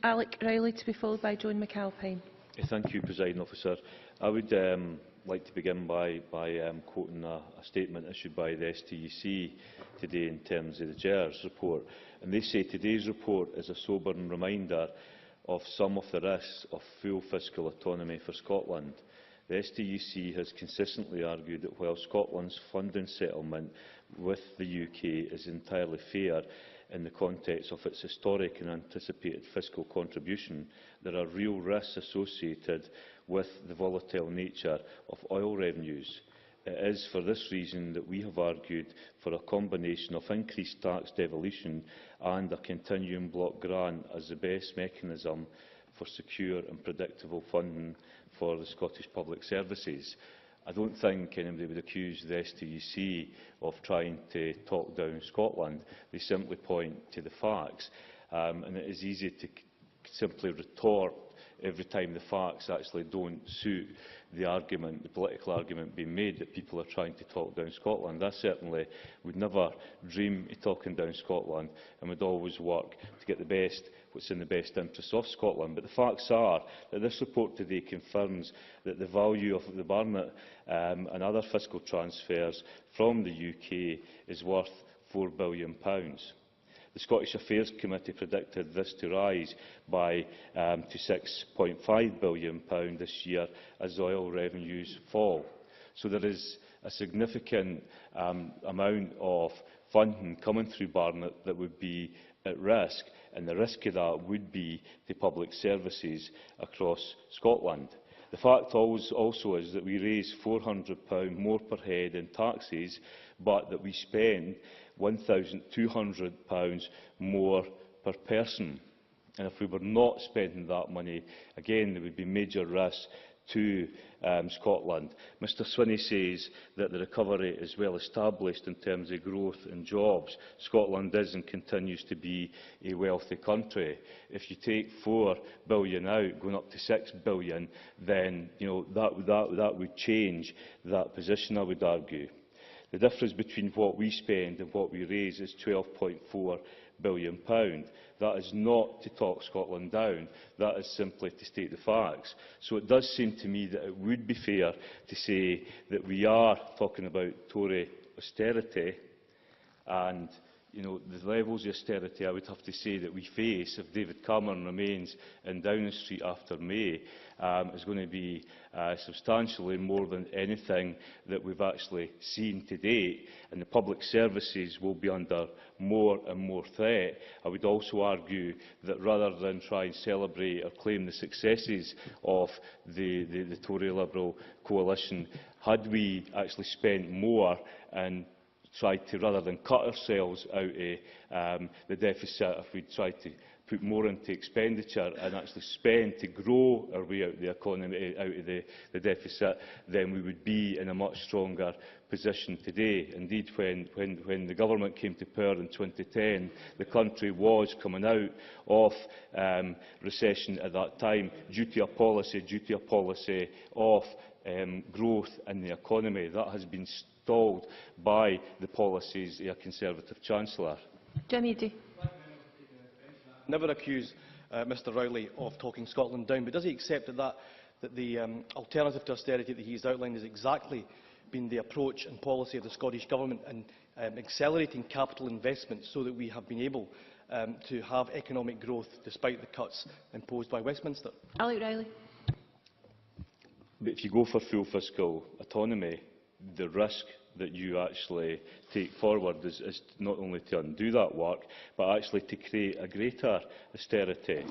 Alec Rowley, to be followed by Joan McAlpine. Thank you, Presiding Officer. I would like to begin by quoting a statement issued by the STUC today in terms of the GERS report. And they say today's report is a sobering reminder of some of the risks of full fiscal autonomy for Scotland. The STUC has consistently argued that while Scotland's funding settlement with the UK is entirely fair in the context of its historic and anticipated fiscal contribution, there are real risks associated with the volatile nature of oil revenues. It is for this reason that we have argued for a combination of increased tax devolution and a continuing block grant as the best mechanism for secure and predictable funding for the Scottish public services. I don't think anybody would accuse the STUC of trying to talk down Scotland. They simply point to the facts, and it is easy to simply retort every time the facts actually don't suit the argument, the political argument being made that people are trying to talk down Scotland. I certainly would never dream of talking down Scotland and would always work to get the best, what's in the best interests of Scotland. But the facts are that this report today confirms that the value of the Barnett and other fiscal transfers from the UK is worth £4 billion. The Scottish Affairs Committee predicted this to rise by to £6.5 billion this year as oil revenues fall. So there is a significant amount of funding coming through Barnett that would be at risk, and the risk of that would be to public services across Scotland. The fact also is that we raise £400 more per head in taxes, but that we spend £1,200 more per person. And if we were not spending that money, again, there would be major risks to Scotland. Mr Swinney says that the recovery is well established in terms of growth and jobs. Scotland is and continues to be a wealthy country. If you take £4 billion out, going up to £6 billion, then that would change that position, I would argue. The difference between what we spend and what we raise is £12.4 billion. That is not to talk Scotland down, that is simply to state the facts. So it does seem to me that it would be fair to say that we are talking about Tory austerity, and the levels of austerity I would have to say that we face if David Cameron remains in Downing Street after May is going to be substantially more than anything that we've actually seen to date, and the public services will be under more and more threat. I would also argue that rather than try and celebrate or claim the successes of the Tory Liberal coalition, had we actually spent more and tried to, rather than cut ourselves out of the deficit, if we tried to put more into expenditure and actually spend to grow our way out of the economy, out of the deficit, then we would be in a much stronger position today. Indeed, when the government came to power in 2010, the country was coming out of recession at that time due to a policy of growth in the economy. That has been stalled by the policies of a Conservative Chancellor. John Eadie. Never accuse Mr Rowley of talking Scotland down, but does he accept that the alternative to austerity that he has outlined has exactly been the approach and policy of the Scottish Government in accelerating capital investment so that we have been able to have economic growth despite the cuts imposed by Westminster? Alec Rowley. But if you go for full fiscal autonomy, the risk that you actually take forward is not only to undo that work, but actually to create a greater austerity.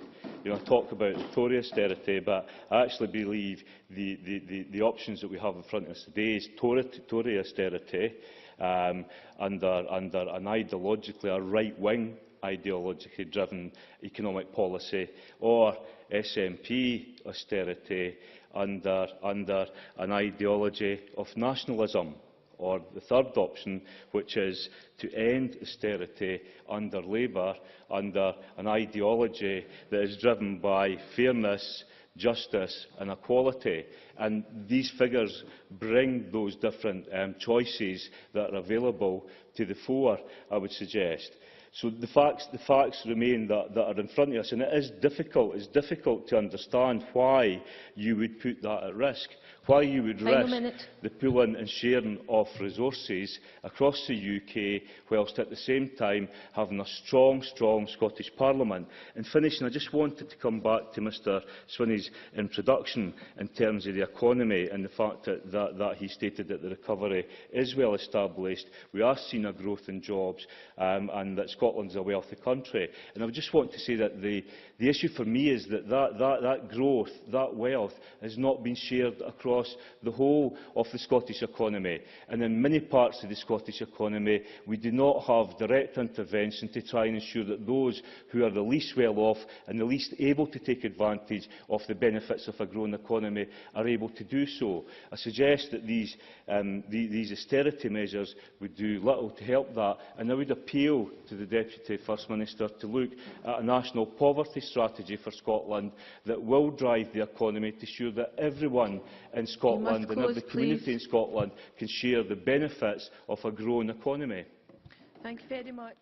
I talk about the Tory austerity, but I actually believe the options that we have in front of us today is Tory austerity under an ideologically, a right-wing ideologically driven economic policy, or SNP austerity under an ideology of nationalism, or the third option, which is to end austerity under Labour, under an ideology that is driven by fairness, justice and equality. And these figures bring those different choices that are available to the fore, I would suggest. So the facts remain that are in front of us, and it is difficult. It's difficult to understand why you would put that at risk, why you would Final risk minute. the pooling and sharing of resources across the UK, whilst at the same time having a strong Scottish Parliament. In finishing, I just wanted to come back to Mr Swinney's introduction in terms of the economy and the fact that he stated that the recovery is well established. We are seeing a growth in jobs, and that Scotland is a wealthy country. And I would just want to say that the issue for me is that growth, that wealth, has not been shared across the whole of the Scottish economy. And in many parts of the Scottish economy, we do not have direct intervention to try and ensure that those who are the least well off and the least able to take advantage of the benefits of a growing economy are able to do so. I suggest that these austerity measures would do little to help that, and I would appeal to the Deputy First Minister to look at a national poverty strategy for Scotland that will drive the economy to ensure that everyone in Scotland and every community in Scotland can share the benefits of a growing economy. Thank you very much.